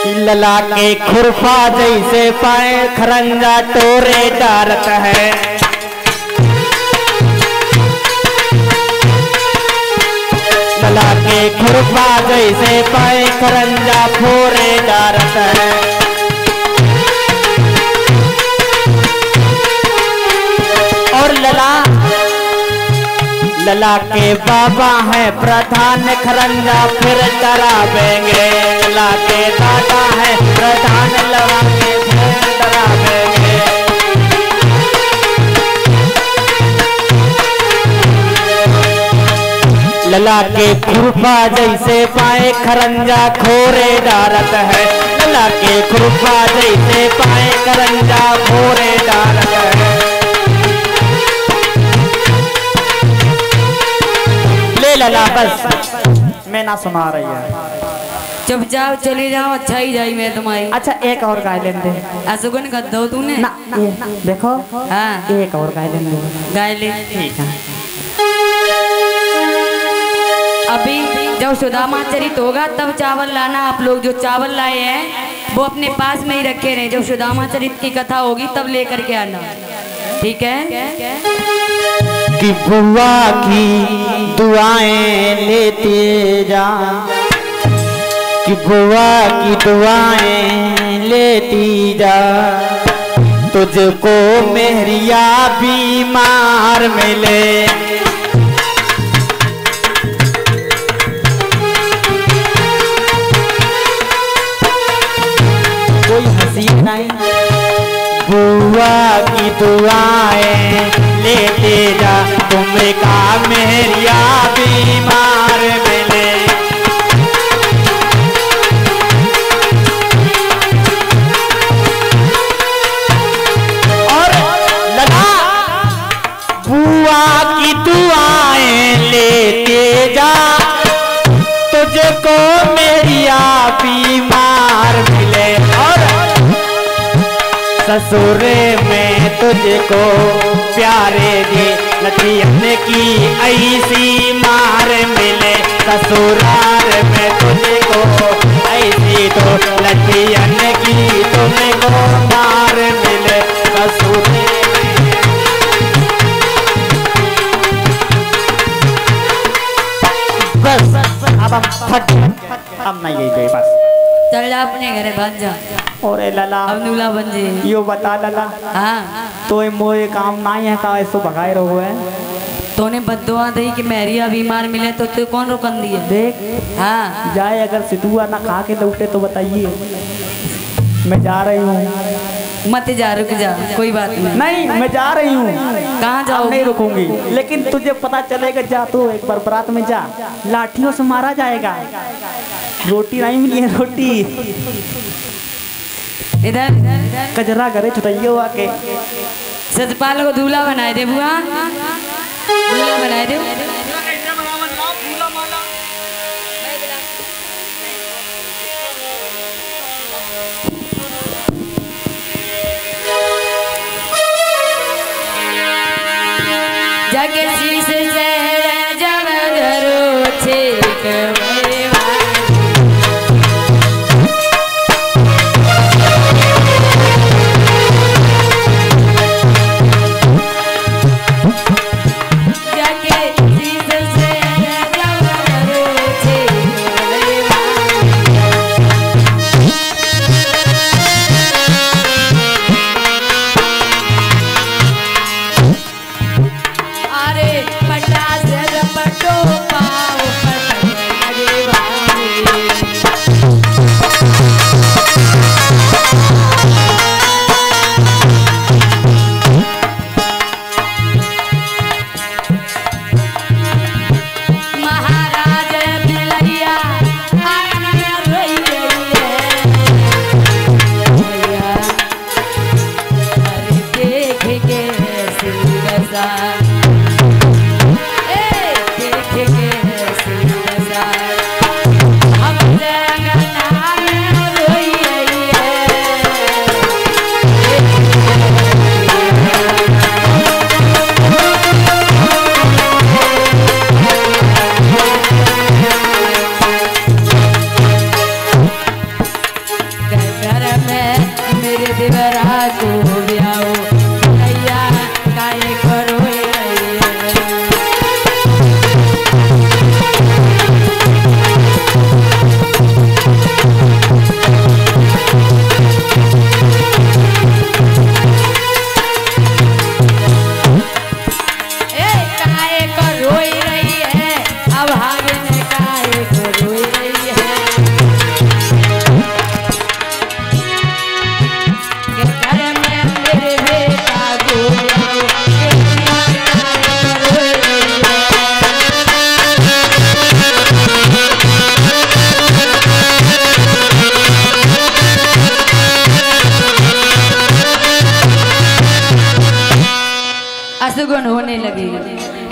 लला के खुरफा जैसे पाए खरंजा टोरे डारत है। लला के खुरफा जैसे पाए खरंजा फोरे डारत है। और लला के बाबा है प्रधान खरंजा फिर डरावेंगे। लला के दादा है प्रधान लला के फिर डरावेंगे। लला के खुरपा जैसे पाए खरंजा खोरे डारत है। लला के खुरपा जैसे पाए खरंजा खोरे डारत है। लला बस मैं ना सुना रही है। चुपचाप चली जाओ, अच्छा ही जाई मैं तुम्हारी। अच्छा एक और गाय लेन दे। असुगन कर दो तूने ना देखो। हाँ एक और गाय लेन दे। गाय ले ठीक है। अभी जब सुदामा चरित होगा तब चावल लाना। आप लोग जो चावल लाए हैं वो अपने पास में ही रखे रहे। जब सुदामा चरित की कथा होगी तब लेकर के आना, ठीक है। कि बुआ की दुआएं लेते जा, कि बुआ की दुआएं लेती जा, तुझको मेहरिया बीमार मिले। कोई हंसी नहीं। बुआ की दुआएं लेते जा, तुम्हें का मेहरिया बीमार मिले। और लला बुआ की दुआएं लेते जा, तुझको मेहरिया बीमार मिले। और ससुरे में तुझको प्यारे दे लठियन की ऐसी मार मिले। ससुराल में तुझको ऐसी तो लठियन की तुमको मार मिले। ससुरे बस अब हम फट अब नहीं गई बस। चल जा अपने घरे बन जा। और लला अब नूला बन जी। यो बता लला हाँ तो मोए काम नहीं है का ऐसो भगाए रहो है। तूने बद्दुआ दी कि मेहरिया बीमार मिले तो तू कौन रोकन दिए। देख हाँ जाए अगर सितुआ ना खा के लौटे तो बताइए। मैं जा रही हूँ। मत जा, रुक जा, कोई बात नहीं। नहीं मैं जा रही हूँ। कहाँ जाओ? नहीं रुकूंगी, लेकिन तुझे पता चलेगा जा तो एक बार बारात में जा, लाठियों से मारा जाएगा। रोटी नहीं मिली है रोटी। इधर कजरा करे छुटाइयो आके। सतपाल को दूल्हा बनाए दे बुआ, दूल्हा बनाए दे। जग शीश से जब धरो छेक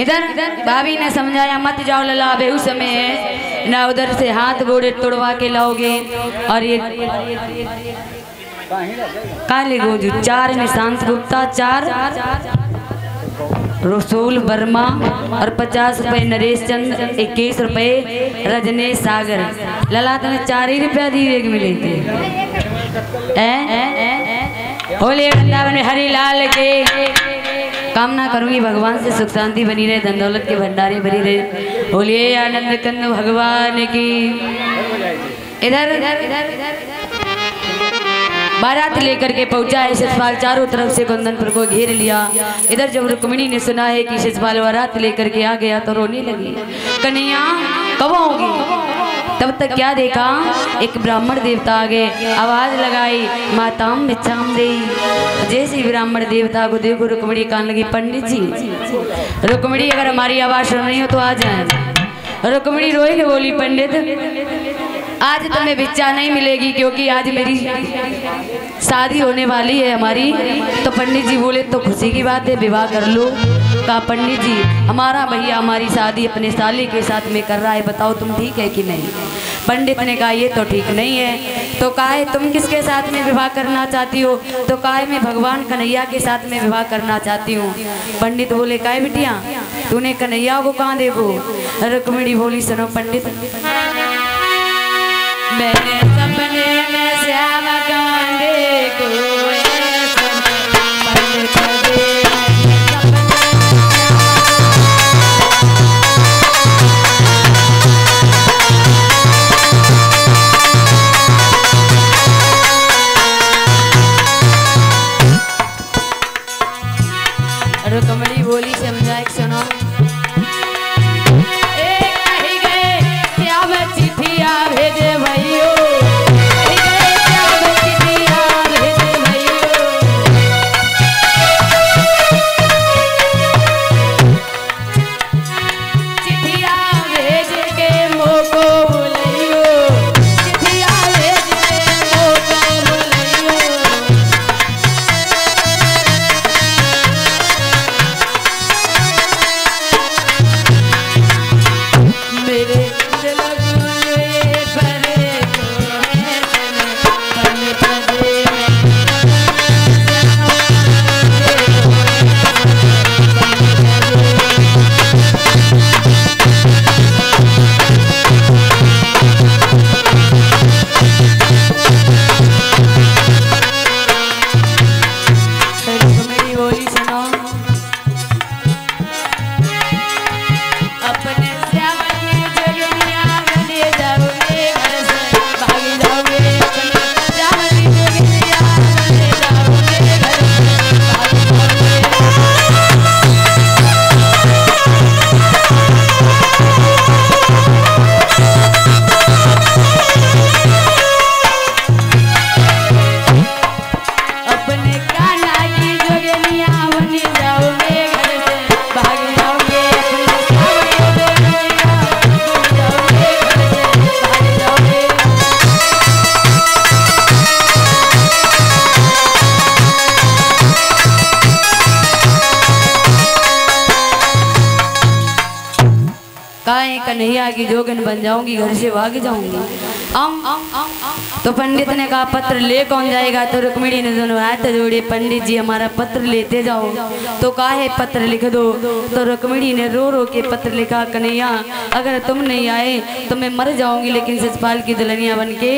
इधर भाभी ने समझाया मत जाओ लला बेहू समय है ना, उधर से हाथ गोड़े तोड़वा के लाओगे। और ये काले गोजू 4 निशांत गुप्ता, 4 रसूल वर्मा और 50 रुपए नरेश चंद्र, 21 रुपए रजनीश सागर। लला तुम्हें 4 ही रुपया दिए मिले थे। बोले वृंदावन में हरि लाल के। कामना करूंगी भगवान से सुख शांति बनी रहे, धन दौलत के भंडारे भरी रहे। बोलिए आनंद कंद भगवान की। इधर बारात लेकर के पहुंचा है शिषपाल, चारों तरफ से कुंदनपुर को घेर लिया। इधर जब रुक्मिणी ने सुना है कि शिषपाल बारात लेकर के आ गया तो रोने लगी। कन्हैया कब आओगी? तब तक क्या देखा, एक ब्राह्मण देवता आ गए, आवाज लगाई माताम बिच्छाम दे। जैसे ब्राह्मण देवता को देखो रुक्मिणी कान लगी, पंडित जी रुक्मिणी अगर हमारी आवाज सुन रही हो तो आ जाए। रुक्मिणी रोई के बोली पंडित आज तुम्हें भिक्षा नहीं मिलेगी, क्योंकि आज मेरी शादी होने वाली है हमारी। तो पंडित जी बोले तो खुशी की बात है, विवाह कर लो। कहा पंडित जी हमारा भैया हमारी शादी अपने साली के साथ में कर रहा है, बताओ तुम ठीक है कि नहीं? पंडित ने कहा ये तो ठीक नहीं है। तो कहा है तुम किसके साथ में विवाह करना चाहती हो? तो कहा है मैं भगवान कन्हैया के साथ में विवाह करना चाहती हूँ। पंडित बोले काहे बिटिया तूने कन्हैया को कहाँ देखो? रुक्मिणी बोली सुनो पंडित, मैंने सपने में श्याम कांधे को रुक्मिणी बोली समझा एक सुनो। भेजे भैयो कन्हैया की जोगन बन जाऊंगी, घर से भाग जाऊंगी। तो पंडित ने कहा पत्र ले कौन जाएगा? तो रुक्मिणी ने दोनों हाथ जोड़े, पंडित जी हमारा पत्र लेते जाओ। तो कहा है पत्र लिख दो। तो रुक्मिणी ने रो रो के पत्र लिखा, कन्हैया अगर तुम नहीं आए तो मैं मर जाऊंगी, लेकिन शिषपाल की दुल्हनिया बन के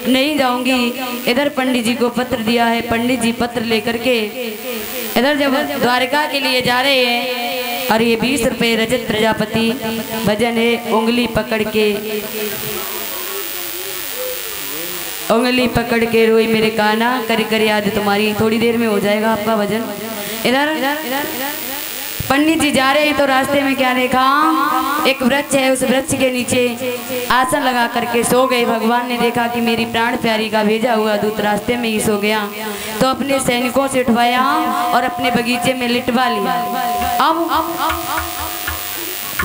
नहीं जाऊंगी। इधर पंडित जी को पत्र दिया है। पंडित जी पत्र लेकर के इधर जब द्वारका के लिए जा रहे हैं, और ये 20 रुपए रजत प्रजापति भजन है। उंगली पकड़ के रोई मेरे काना, कर कर याद तुम्हारी। थोड़ी देर में हो जाएगा आपका भजन। इधर पंडित जी जा रहे हैं तो रास्ते में क्या देखा, एक वृक्ष है, उस वृक्ष के नीचे आसन लगा करके सो गए। भगवान ने देखा कि मेरी प्राण प्यारी का भेजा हुआ दूत रास्ते में ही सो गया, तो अपने सैनिकों से उठवाया और अपने बगीचे में लिटवा लिया। अब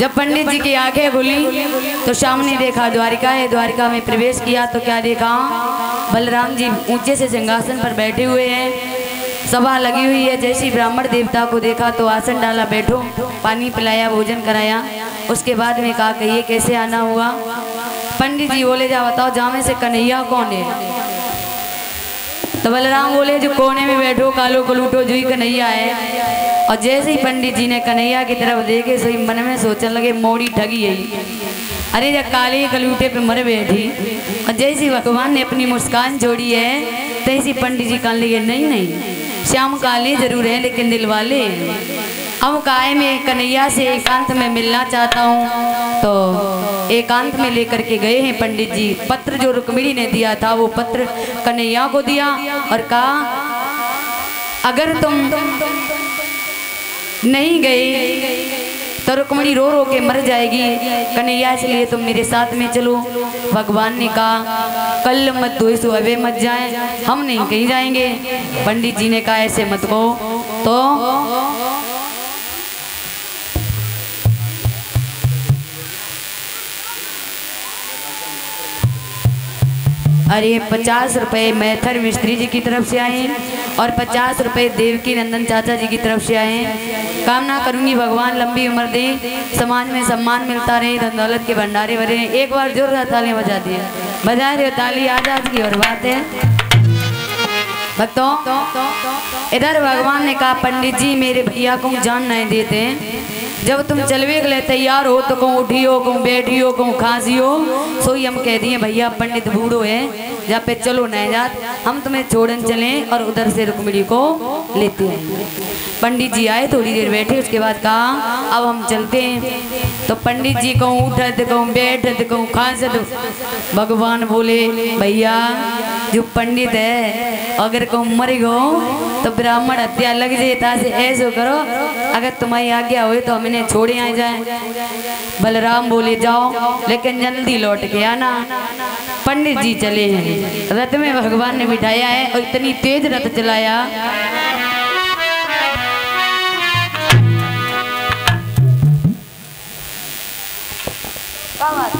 जब पंडित जी की आंखें खुली तो सामने देखा द्वारिका है। द्वारिका में प्रवेश किया तो क्या देखा, बलराम जी ऊंचे से सिंहासन पर बैठे हुए हैं। सभा लगी हुई है। जैसे ब्राह्मण देवता को देखा तो आसन डाला, बैठो, पानी पिलाया, भोजन कराया। उसके बाद में कहा कहिए कैसे आना हुआ। पंडित जी बोले जा बताओ जामे से कन्हैया कौन है। तो बलराम बोले जो कोने में बैठो कालो कलूटो जुई कन्हैया है। और जैसे ही पंडित जी ने कन्हैया की तरफ देखे सही मन में सोचने लगे मोड़ी ठगी है। अरे जब काले कलूटे पे मर बैठी और जैसी भगवान ने अपनी मुस्कान जोड़ी है तैसी पंडित जी कहने लगे नहीं नहीं श्याम काले जरूर है लेकिन दिल वाले। अब काय में कन्हैया से एकांत में मिलना चाहता हूँ। तो एकांत में लेकर के गए हैं पंडित जी। पत्र जो रुक्मिणी ने दिया था वो पत्र कन्हैया को दिया और कहा अगर तुम नहीं गए तो रुक्मिणी रो रो के मर जाएगी। कन्हैया इसलिए तुम मेरे साथ में चलो। भगवान ने कहा कल मत दो सो अबे मत जाए, हम नहीं कहीं जाएंगे। पंडित जी ने कहा ऐसे मत कहो। अरे 50 रुपये मैथर मिस्त्री जी की तरफ से आए और 50 रुपये देवकी नंदन चाचा जी की तरफ से आए। कामना करूंगी भगवान लंबी उम्र दे, समाज में सम्मान मिलता रहे, धन दौलत के भंडारे भरे। एक बार जोरदार तालियां बजा दिए, बजा रहे हो ताली, आज की और बात है भक्तों। इधर भगवान ने कहा पंडित जी मेरे भैया को जान नहीं देते, जब तुम चलवे के लिए तैयार हो तो कहूँ उठियो कहूँ बैठियो कहूँ खांसियो, सोई हम कह दिए भैया पंडित बूढ़ो है जहाँ पे चलो नहीं जात, हम तुम्हें छोड़न चलें और उधर से रुक्मिणी को लेते हैं। पंडित जी आए, थोड़ी देर बैठे, उसके बाद कहा अब हम चलते हैं। तो पंडित जी कहूँ उठत कहूँ बैठत कहूँ खांसत। भगवान बोले भैया जो पंडित है अगर कहूँ मर गो तो ब्राह्मण हत्या लग जाए, तासे ऐसो करो अगर तुम्हारी आज्ञा हुई तो हम इन्हें छोड़े आ जाए। बलराम बोले जाओ लेकिन जल्दी लौट के आना। पंडित जी चले हैं, रथ में भगवान ने बिठाया है और इतनी तेज रथ चलाया क्या बात